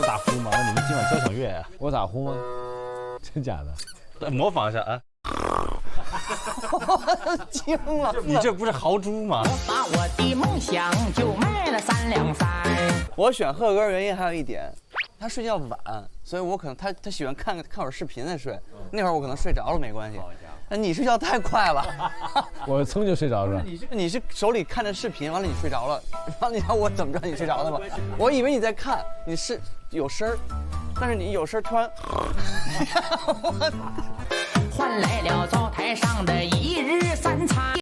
都打呼吗？那你们今晚交响乐呀？我打呼吗？真假的？模仿一下啊！惊了！你这不是豪猪吗？我把我的梦想就卖了3两3。我选贺哥原因还有一点，他睡觉晚，所以我可能他喜欢看会儿视频再睡。那会儿我可能睡着了没关系。那你睡觉太快了，我噌就睡着是吧？你是手里看着视频，完了你睡着了，然后你让我怎么知道你睡着了吗？我以为你在看，你是有声儿，但是你有声突然，换来了灶台上的1日3餐。